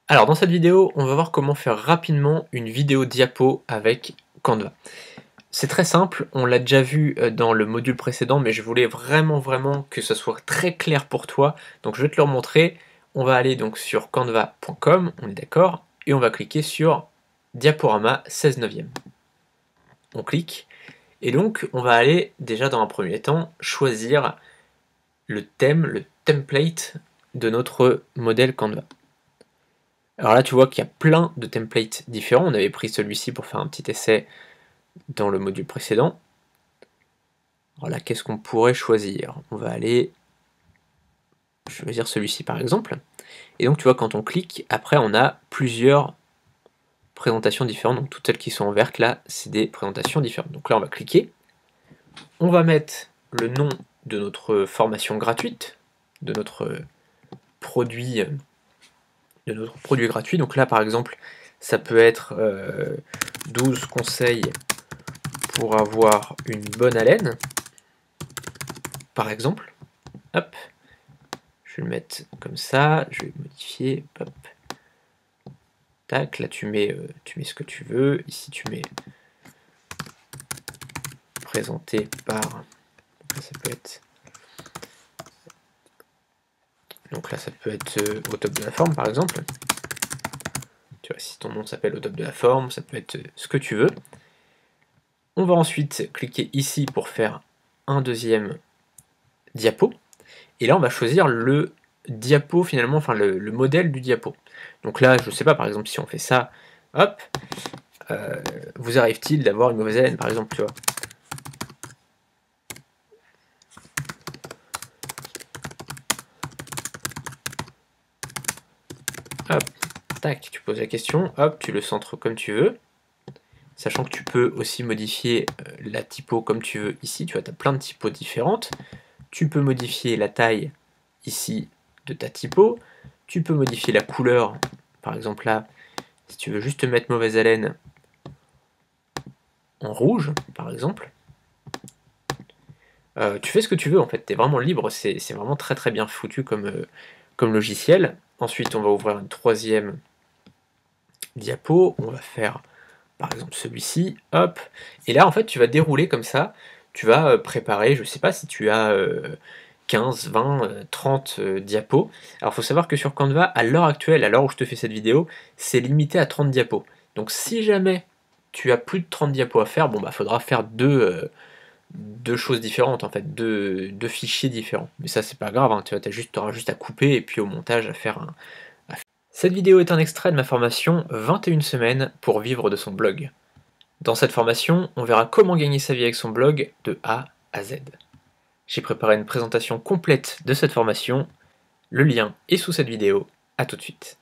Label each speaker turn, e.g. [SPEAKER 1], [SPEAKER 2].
[SPEAKER 1] Alors dans cette vidéo, on va voir comment faire rapidement une vidéo diapo avec Canva. C'est très simple, on l'a déjà vu dans le module précédent, mais je voulais vraiment que ce soit très clair pour toi, donc je vais te le remontrer. On va aller donc sur canva.com, on est d'accord, et on va cliquer sur diaporama 16 neuvième. On clique, et donc on va aller déjà dans un premier temps choisir le thème, le template de notre modèle Canva. Alors là, tu vois qu'il y a plein de templates différents. On avait pris celui-ci pour faire un petit essai dans le module précédent. Alors là, qu'est-ce qu'on pourrait choisir? On va aller choisir celui-ci par exemple. Et donc, tu vois, quand on clique, après, on a plusieurs présentations différentes. Donc, toutes celles qui sont en vert, là, c'est des présentations différentes. Donc là, on va cliquer. On va mettre le nom de notre formation gratuite, de notre produit gratuit. Donc là, par exemple, ça peut être 12 conseils pour avoir une bonne haleine, par exemple. Hop, je vais le mettre comme ça, je vais modifier, hop. Tac, là tu mets ce que tu veux, ici tu mets présenté par, ça peut être, donc là ça peut être au top de la forme par exemple. Tu vois, si ton nom s'appelle au top de la forme, ça peut être ce que tu veux. On va ensuite cliquer ici pour faire un deuxième diapo. Et là, on va choisir le diapo finalement, enfin le modèle du diapo. Donc là, je sais pas, par exemple, si on fait ça, hop, vous arrive-t-il d'avoir une mauvaise haleine, par exemple, tu vois. Hop, tac, tu poses la question, hop, tu le centres comme tu veux. Sachant que tu peux aussi modifier la typo comme tu veux ici, tu vois, tu as plein de typos différentes. Tu peux modifier la taille ici de ta typo. Tu peux modifier la couleur, par exemple là, si tu veux juste mettre mauvaise haleine en rouge, par exemple. Tu fais ce que tu veux en fait, tu es vraiment libre, c'est vraiment très bien foutu comme logiciel. Ensuite, on va ouvrir une troisième diapo, on va faire par exemple celui-ci, hop, et là en fait tu vas dérouler comme ça, tu vas préparer, je sais pas si tu as 15, 20, 30 diapos. Alors il faut savoir que sur Canva, à l'heure actuelle, à l'heure où je te fais cette vidéo, c'est limité à 30 diapos. Donc si jamais tu as plus de 30 diapos à faire, bon bah faudra faire deux choses différentes en fait, deux fichiers différents. Mais ça c'est pas grave, hein, tu auras juste à couper et puis au montage à faire un... Cette vidéo est un extrait de ma formation 21 semaines pour vivre de son blog. Dans cette formation, on verra comment gagner sa vie avec son blog de A à Z. J'ai préparé une présentation complète de cette formation, le lien est sous cette vidéo, à tout de suite.